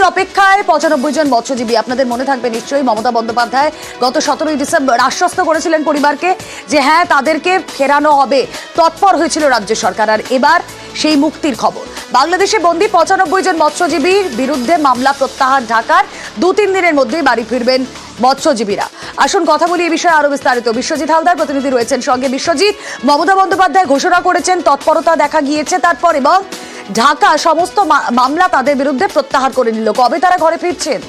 মুক্তির অপেক্ষায় 95 জন মৎস্যজীবী। আপনাদের মনে থাকবে নিশ্চয়ই মমতা বন্দ্যোপাধ্যায় গত 17ই ডিসেম্বর আশ্বস্ত করেছিলেন পরিবারকে যে হ্যাঁ তাদেরকে ফেরানো হবে। তৎপর হয়েছিল রাজ্য সরকার। আর এবার সেই মুক্তির খবর। বাংলাদেশে বন্দী 95 জন মৎস্যজীবীর বিরুদ্ধে মামলা প্রত্যাহার। ঢাকার 2-3 দিনের মধ্যেই বাড়ি ফিরবেন মৎস্যজীবীরা। আসুন কথা বলি এই বিষয়ে আরো বিস্তারিত। বিশ্বজিৎ হালদার প্রতিনিধি রয়েছেন সঙ্গে। বিশ্বজিৎ, মমতা বন্দ্যোপাধ্যায় ঘোষণা করেছেন, তৎপরতা দেখা গিয়েছে তারপর, এবং ঢাকা সমস্ত মামলা তাদের বিরুদ্ধে প্রত্যাহার করে নিল। কবে তারা ঘরে ফিরছেন?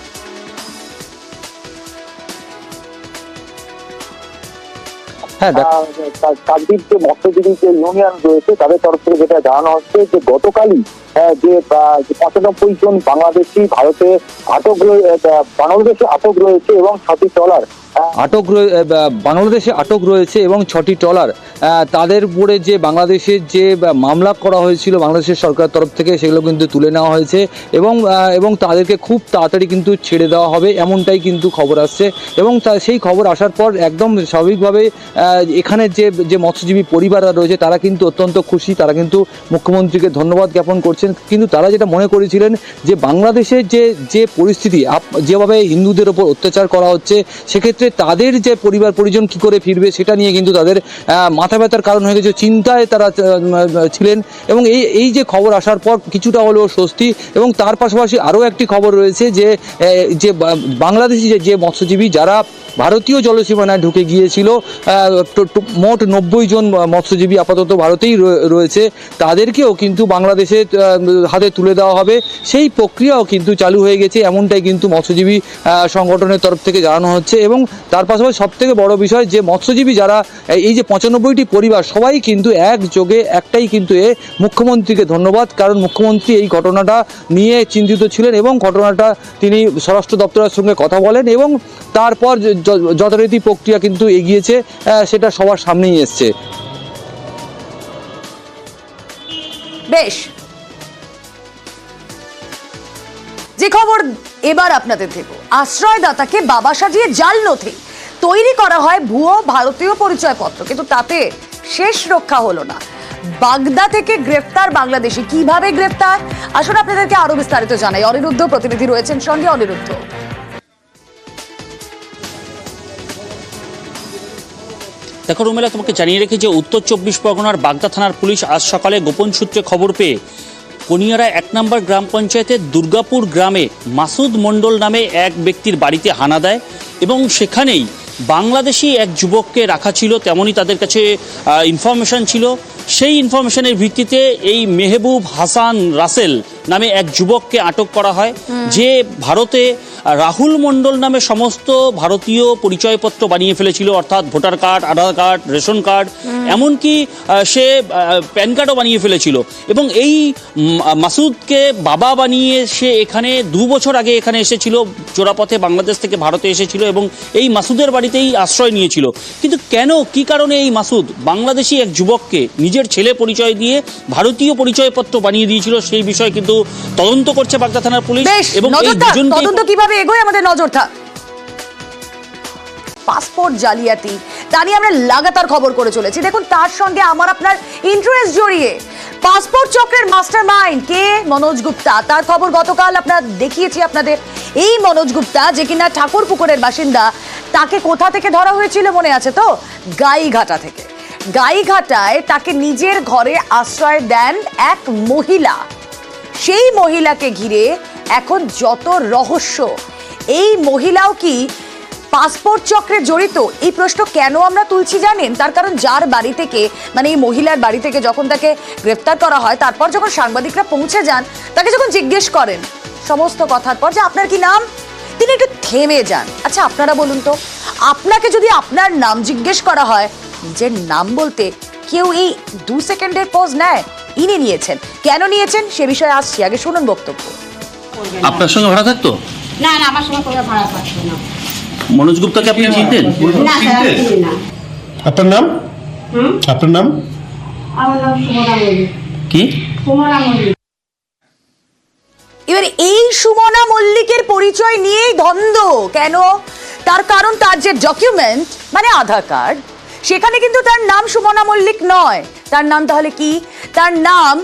কাকদ্বীপ যে মৎস্যজীবী যে ইউনিয়ন রয়েছে তাদের তরফ থেকে যেটা জানানো হচ্ছে যে গতকালই যে 95 জন বাংলাদেশি ভারতে বাংলাদেশে আটক রয়েছে এবং 6টি ট্রলার বাংলাদেশে আটক রয়েছে এবং 6টি ট্রলার তাদের উপরে যে বাংলাদেশের যে মামলা করা হয়েছিল বাংলাদেশের সরকারের তরফ থেকে সেগুলো কিন্তু তুলে নেওয়া হয়েছে এবং তাদেরকে খুব তাড়াতাড়ি কিন্তু ছেড়ে দেওয়া হবে এমনটাই কিন্তু খবর আসছে। এবং সেই খবর আসার পর একদম স্বাভাবিকভাবে এখানে যে মৎস্যজীবী পরিবাররা রয়েছে তারা কিন্তু অত্যন্ত খুশি। তারা কিন্তু মুখ্যমন্ত্রীকে ধন্যবাদ জ্ঞাপন করছেন। কিন্তু তারা যেটা মনে করেছিলেন যে বাংলাদেশের যে পরিস্থিতি, যেভাবে হিন্দুদের ওপর অত্যাচার করা হচ্ছে, সেক্ষেত্রে তাদের যে পরিবার পরিজন কি করে ফিরবে সেটা নিয়ে কিন্তু তাদের মাথা ব্যথার কারণ হয়ে গেছে, চিন্তায় তারা ছিলেন। এবং এই যে খবর আসার পর কিছুটা হলেও স্বস্তি। এবং তার পাশাপাশি আরও একটি খবর রয়েছে যে বাংলাদেশি যে মৎস্যজীবী যারা ভারতীয় জলসীমানায় ঢুকে গিয়েছিল, মোট 90 জন মৎস্যজীবী আপাতত ভারতেই রয়েছে, তাদেরকেও কিন্তু বাংলাদেশের হাতে তুলে দেওয়া হবে। সেই প্রক্রিয়াও কিন্তু চালু হয়ে গেছে এমনটাই কিন্তু মৎস্যজীবী সংগঠনের তরফ থেকে জানানো হচ্ছে। এবং তার পাশাপাশি সবথেকে বড় বিষয় যে মৎস্যজীবী যারা এই যে 95টি পরিবার সবাই কিন্তু একযোগে একটাই কিন্তু মুখ্যমন্ত্রীকে ধন্যবাদ। কারণ মুখ্যমন্ত্রী এই ঘটনাটা নিয়ে চিন্তিত ছিলেন এবং ঘটনাটা তিনি স্বরাষ্ট্র দপ্তরের সঙ্গে কথা বলেন এবং তারপর যথারীতি প্রক্রিয়া কিন্তু এগিয়েছে, সেটা সবার সামনেই এসছে। বেশ, যে খবর এবার আপনাদের দেব, আশ্রয়দাতাকে বাবা সাজিয়ে জাল নথি তৈরি করা হয় ভুয়ো ভারতীয় পরিচয়পত্র, কিন্তু তাতে শেষ রক্ষা হলো না। বাগদা থেকে গ্রেফতার বাংলাদেশি। কিভাবে গ্রেফতার, আসুন আপনাদেরকে আরো বিস্তারিত জানাই। অনিরুদ্ধ প্রতিনিধি রয়েছেন সঙ্গে। অনিরুদ্ধ, দেখো রুমেলা, তোমাকে জানিয়ে রেখে যে উত্তর 24 পরগনার বাগদা থানার পুলিশ আজ সকালে গোপন সূত্রে খবর পেয়ে কনিয়ারা 1 নম্বর গ্রাম পঞ্চায়েতের দুর্গাপুর গ্রামে মাসুদ মণ্ডল নামে এক ব্যক্তির বাড়িতে হানা দেয় এবং সেখানেই বাংলাদেশি এক যুবককে রাখা ছিল, তেমনই তাদের কাছে ইনফরমেশন ছিল। সেই ইনফরমেশনের ভিত্তিতে এই মেহবুব হাসান রাসেল নামে এক যুবককে আটক করা হয়, যে ভারতে রাহুল মণ্ডল নামে সমস্ত ভারতীয় পরিচয়পত্র বানিয়ে ফেলেছিল, অর্থাৎ ভোটার কার্ড, আধার কার্ড, রেশন কার্ড, এমনকি সে প্যান কার্ডও বানিয়ে ফেলেছিল। এবং এই মাসুদকে বাবা বানিয়ে সে এখানে 2 বছর আগে এখানে এসেছিল, চোরাপথে বাংলাদেশ থেকে ভারতে এসেছিল এবং এই মাসুদের বাড়িতেই আশ্রয় নিয়েছিল। কিন্তু কেন, কি কারণে এই মাসুদ বাংলাদেশি এক যুবককে নিজের ছেলে পরিচয় দিয়ে ভারতীয় পরিচয়পত্র বানিয়ে দিয়েছিল, সেই বিষয়ে কিন্তু তদন্ত করছে বাগদা থানার পুলিশ। এবং এই দুজনকে তদন্ত কিভাবে এগোয় আমাদের নজর থাক। পাসপোর্ট জালিয়াতি, তা নিয়ে আমরা লাগাতার খবর করে চলেছি। দেখুন, তার সঙ্গে আমার আপনার ইন্টারেস্ট জড়িয়ে পাসপোর্ট চক্রের মাস্টারমাইন্ড কে? মনোজ গুপ্তা। তার খবর গতকাল আপনারা দেখিয়েছি আপনাদের। এই মনোজ গুপ্তা, যে কিনা ঠাকুরপুকুরের বাসিন্দা, তাকে কোথা থেকে ধরা হয়েছিল মনে আছে তো? গাইঘাটা থেকে। গাইঘাটায় তাকে নিজের ঘরে আশ্রয় দেন এক মহিলা। সেই মহিলাকে ঘিরে এখন যত রহস্য। এই মহিলাও কি পাসপোর্ট চক্রে জড়িত? এই প্রশ্ন কেন আমরা তুলছি জানেন? তার কারণ যার বাড়ি থেকে, মানে এই মহিলার বাড়ি থেকে যখন তাকে গ্রেফতার করা হয়, তারপর যখন সাংবাদিকরা পৌঁছে যান, তাকে যখন জিজ্ঞেস করেন সমস্ত কথার পর যে আপনার কি নাম, তিনি একটু থেমে যান। আচ্ছা আপনারা বলুন তো, আপনাকে যদি আপনার নাম জিজ্ঞেস করা হয়, নিজের নাম বলতে কেউ এই 2 সেকেন্ডের পজ নেয়? ইনি নিয়েছেন। কেন নিয়েছেন সে বিষয়ে আসছি, আগে শুনুন বক্তব্য। আপনার সঙ্গে ভাড়া থাকতো? না না, আমার সঙ্গে কোনো ভাড়া থাকতো না। মনোজ গুপ্তাকে আপনি চিনতেন? না স্যার, আমি চিনি না। আপনার নাম? আপনার নাম? আমার নাম সুমনা মল্লিক। কি? সুমনা মল্লিক। এবার এই সুমনা মল্লিকের পরিচয় নিয়েই দ্বন্দ্ব। কেন? তার কারণ তার যে ডকুমেন্ট, মানে আধার কার্ড, সেখানে কিন্তু তার নাম সুমনা মল্লিক নয়। তার নাম তাহলে কি? তার নাম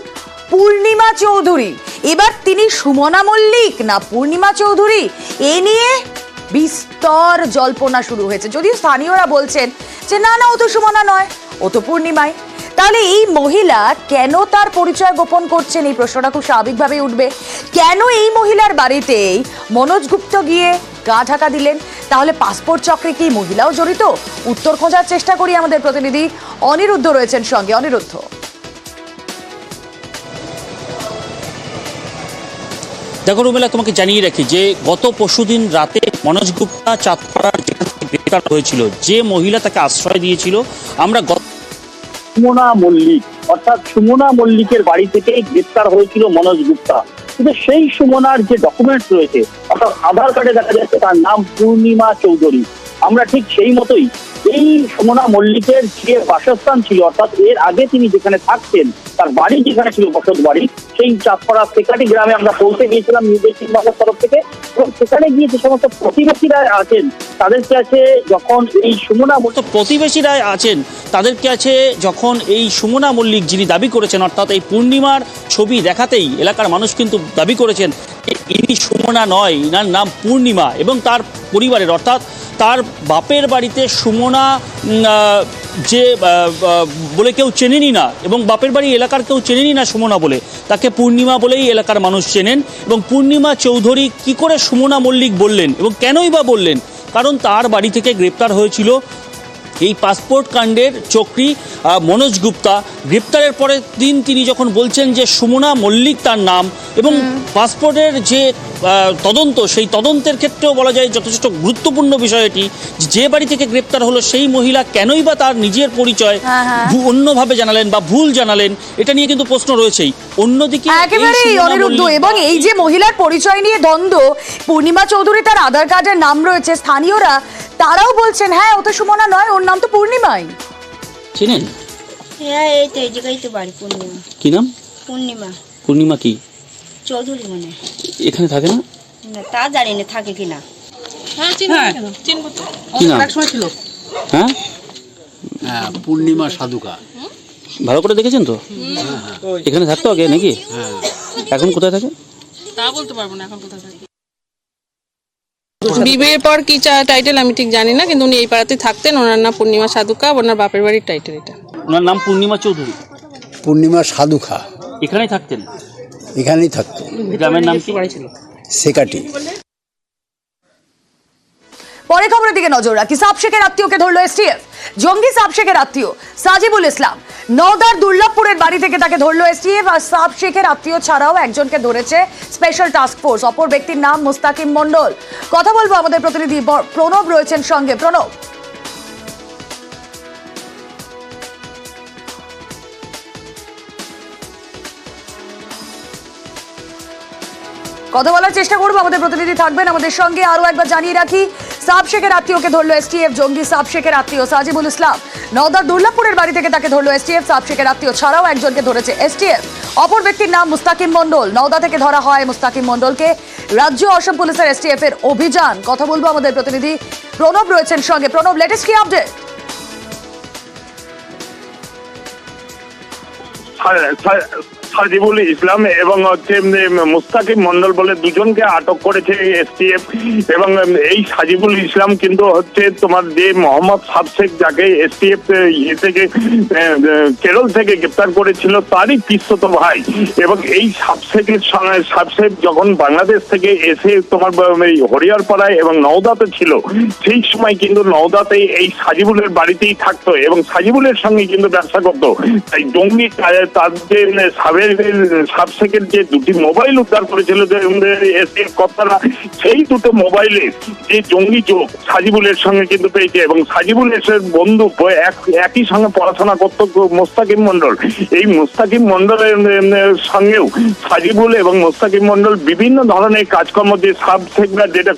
পূর্ণিমা চৌধুরী। এবার তিনি সুমনা মল্লিক না পূর্ণিমা চৌধুরী, এ নিয়ে বিস্তর জল্পনা শুরু হয়েছে। যদিও স্থানীয়রা বলছেন যে না না, ও তো সুমনা নয়, ও তো পূর্ণিমাই। তাহলে এই মহিলা কেন তার পরিচয় গোপন করছেন, এই প্রশ্নটা খুব স্বাভাবিকভাবেই উঠবে। কেন এই মহিলার বাড়িতেই মনোজ গুপ্ত গিয়ে গা ঢাকা দিলেন? তাহলে পাসপোর্ট চক্রে কি মহিলাও জড়িত? উত্তর খোঁজার চেষ্টা করি, আমাদের প্রতিনিধি অনিরুদ্ধ রয়েছেন সঙ্গে। অনিরুদ্ধ, দেখো রুমেলা, তোমাকে জানিয়ে রাখি যে গত পরশুদিন রাতে মনোজ গুপ্তা চাঁদপাড়ার যেখান থেকে গ্রেপ্তার হয়েছিল, যে মহিলা তাকে আশ্রয় দিয়েছিল, আমরা সুমনা মল্লিক, অর্থাৎ সুমনা মল্লিকের বাড়ি থেকে গ্রেপ্তার হয়েছিল মনোজ গুপ্তা। কিন্তু সেই সুমনার যে ডকুমেন্টস রয়েছে, অর্থাৎ আধার কার্ডে দেখা যাচ্ছে তার নাম পূর্ণিমা চৌধুরী। আমরা ঠিক সেই মতোই এই সুমনা মল্লিকের যে বাসস্থান ছিল, অর্থাৎ এর আগে তিনি যেখানে থাকতেন, তার বাড়ি যেখানে ছিল বসত বাড়ি, সেই চাঁদপাড়া সেকাটি গ্রামে আমরা পৌঁছে গিয়েছিলাম নিউজ 18 বাংলার তরফ থেকে। এবং সেখানে গিয়ে যে সমস্ত প্রতিবেশীরা আছেন তাদের কাছে যখন এই সুমনা প্রতিবেশীরা আছেন তাদেরকে আছে যখন এই সুমনা মল্লিক যিনি দাবি করেছেন, অর্থাৎ এই পূর্ণিমার ছবি দেখাতেই এলাকার মানুষ কিন্তু দাবি করেছেন ইনি সুমনা নয়, ইনার নাম পূর্ণিমা। এবং তার পরিবারের, অর্থাৎ তার বাপের বাড়িতে সুমনা যে বলে কেউ চেনেনি না, এবং বাপের বাড়ি এলাকার কেউ চেনেনি না সুমনা বলে, তাকে পূর্ণিমা বলেই এলাকার মানুষ চেনেন। এবং পূর্ণিমা চৌধুরী কি করে সুমনা মল্লিক বললেন এবং কেনই বা বললেন? কারণ তার বাড়ি থেকে গ্রেপ্তার হয়েছিল এই পাসপোর্ট কাণ্ডের চক্রী মনোজ গুপ্তা। গ্রেপ্তারের পরের দিন তিনি যখন বলছেন যে সুমনা মল্লিক তার নাম, এবং পাসপোর্টের যে তদন্ত, সেই তদন্তের ক্ষেত্রেও বলা যায় যথেষ্ট গুরুত্বপূর্ণ বিষয় এটি, যে বাড়ি থেকে গ্রেপ্তার হলো সেই মহিলা কেনই বা তার নিজের পরিচয় অন্যভাবে জানালেন বা ভুল জানালেন, এটা নিয়ে কিন্তু প্রশ্ন রয়েছেই। অন্যদিকে একেবারেই অনিরুদ্ধ, এবং এই যে মহিলার পরিচয় নিয়ে দ্বন্দ্ব, পূর্ণিমা চৌধুরী তার আধার কার্ডের নাম রয়েছে, স্থানীয়রা তারাও বলছেন হ্যাঁ ও তো সুমনা নয়, ওর নাম তো পূর্ণিমাই। চেনেন? হ্যাঁ, এই তো এই জায়গায় তো বাড়ি পূর্ণিমা। কি নাম? পূর্ণিমা পূর্ণিমা কি চৌধুরী মানে? এখানে থাকে না? না, তা জানি না থাকে কিনা। কি নাম? হ্যাঁ, পূর্ণিমা সাধুকা। ভালো করে দেখেছেন তো? এখানে থাকতো আগে নাকি? এখন কোথায় থাকে? তা বলতে পারবো না এখন কোথায় থাকে। বিয়ের পর কি টাইটেল আমি ঠিক জানি না, কিন্তু উনি এই পাড়াতে থাকতেন। ওনার নাম পূর্ণিমা সাধুকা, ওনার বাপের বাড়ির টাইটেল এটা। ওনার নাম পূর্ণিমা চৌধুরী, পূর্ণিমা সাধুকা এখানেই থাকতেন। এখানেই থাকতো। গ্রামের নাম কি? সেকাটি। পরে খবরের দিকে নজর রাখি। সাবশেখের আত্মীয়কে ধরলো এসটিএফ। জঙ্গি সাবশেখের আত্মীয় সাজিবুল ইসলাম নওদার দুর্লভপুরের বাড়ি থেকে তাকে ধরলো এসটিএফ। আর সাবশেখের আত্মীয় ছাড়াও একজনকে ধরেছে স্পেশাল টাস্ক ফোর্স। অপর ব্যক্তির নাম মুস্তাকিম মন্ডল। কথা বলবো, আমাদের প্রতিনিধি প্রণব রয়েছেন সঙ্গে। প্রণব, কথা বলার চেষ্টা করবো, আমাদের প্রতিনিধি থাকবেন আমাদের সঙ্গে। আরো একবার জানিয়ে রাখি, সাবশেখের আত্মীয়কে ধরলো এসটিএফ। জঙ্গি সাবশেখের আত্মীয় সাজিবুল ইসলাম নওদার দুর্লভপুরের বাড়ি থেকে তাকে ধরলো এসটিএফ। সাবশেখের আত্মীয় ছাড়াও একজনকে ধরেছে এসটিএফ। অপর ব্যক্তির নাম মুস্তাকিম মন্ডল। নওদা থেকে ধরা হয় মুস্তাকিম মন্ডলকে। রাজ্য অসম পুলিশের এসটিএফ এর অভিযান। কথা বলবো, আমাদের প্রতিনিধি প্রণব রয়েছেন সঙ্গে। প্রণব, লেটেস্ট কি আপডেট? সাজিবুল ইসলাম এবং মুস্তাকিম মন্ডল বলে দুজনকে আটক করেছে এসটিএফ। এবং এই সাজিবুল ইসলাম কিন্তু তোমার যে মোহাম্মদ সাবশেখ, যাকে এসটিএফ থেকে কেরল থেকে গ্রেপ্তার করেছিল, তারই পিসতো ভাই। এবং এই সাবশেখ যখন বাংলাদেশ থেকে এসে তোমার হরিয়ারপাড়ায় এবং নওদাতে ছিল, সেই সময় কিন্তু নওদাতে এই সাজিবুলের বাড়িতেই থাকতো এবং সাজিবুলের সঙ্গে কিন্তু ব্যবসা করতো। তাই জঙ্গি তার যে সাবশেখের যে দুটি মোবাইল উদ্ধার করেছিল এসটিএফ কর্তারা, সেই দুটো মোবাইলে যে জঙ্গি যোগ সাজিবুলের সঙ্গে কিন্তু পেয়েছে। এবং সাজিবুলের বন্ধু একই সঙ্গে পড়াশোনা করতো মুস্তাকিম মন্ডল। এই মুস্তাকিম মন্ডলের সঙ্গেও সাজিবুল এবং মুস্তাকিম মন্ডল বিভিন্ন ধরনের কাজকর্ম, যে সাবশেখরা যেটা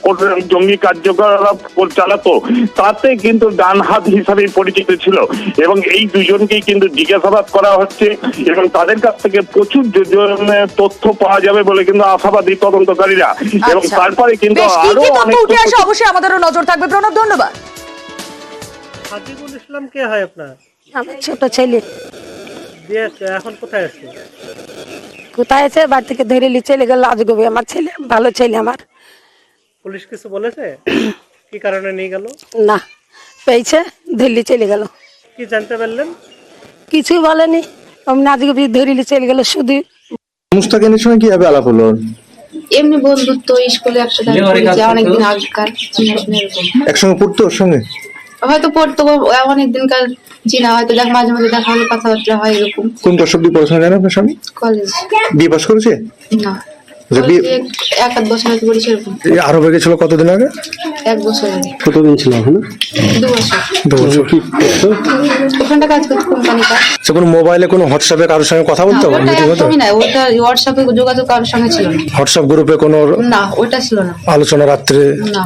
জঙ্গি কার্যকলাপ চালাতো, তাতে কিন্তু ডান হাত হিসাবে পরিচিত ছিল। এবং এই দুজনকেই কিন্তু জিজ্ঞাসাবাদ করা হচ্ছে এবং তাদের কাছ থেকে প্রচুর তথ্য পাওয়া যাবে বলে কিন্তু আশাবাদী তদন্তকারীরা। এবং তারপরে কিন্তু আরো অনেক উঠে আসে, অবশ্যই আমাদেরও নজর থাকবে। প্রণব, ধন্যবাদ। সাজিবুল ইসলাম কে হয় আপনার? আমার ছোট ছেলে। বিয়ে এখন কোথায় আছে? কোথায় আছে বাড়ি থেকে ধরে নিয়ে চলে গেল আজগবি আমার ছেলে ভালো ছেলে আমার পুলিশ কিছু বলেছে কি কারণে নিয়ে গেল? না পেয়েছে ধরে চলে গেল কি জানতে পারলেন? কিছুই বলেনি আমি আজগবি ধরে নিয়ে চলে গেল শুধু মুস্তাকিনের সঙ্গে কিভাবে আলাপ হলো? এমনি বন্ধুত্ব স্কুলে একসাথে পড়েছি অনেকদিন আগেকার চিনাশোনা এরকম একসঙ্গে পড়তো ওর সঙ্গে? হয়তো পড়তো অনেক দিনকার চিনা হয়তো দেখ মাঝে মাঝে দেখা হলে কথাবার্তা হয় এরকম কোন ক্লাস অব্দি পড়াশোনা জানেন আপনার স্বামী? কলেজ বিয়ে পাস করেছে? না আচ্ছা, বিয়ে এক আধ বছর হয়তো পড়েছে এরকম আরবে গেছিল কতদিন আগে? 1 বছর আগে কতদিন ছিল ওখানে? 2 বছর 2 বছর। কি করতো? ওখানটা কাজ করতো কোম্পানিটা সে কোনো মোবাইলে কোনো হোয়াটসঅ্যাপে কারোর সঙ্গে কথা বলতো? মিটিং হতো? একদমই না ওটা হোয়াটসঅ্যাপে যোগাযোগ কারোর সঙ্গে ছিল না হোয়াটসঅ্যাপ গ্রুপে কোনো না ওটা ছিল না আলোচনা রাত্রে? না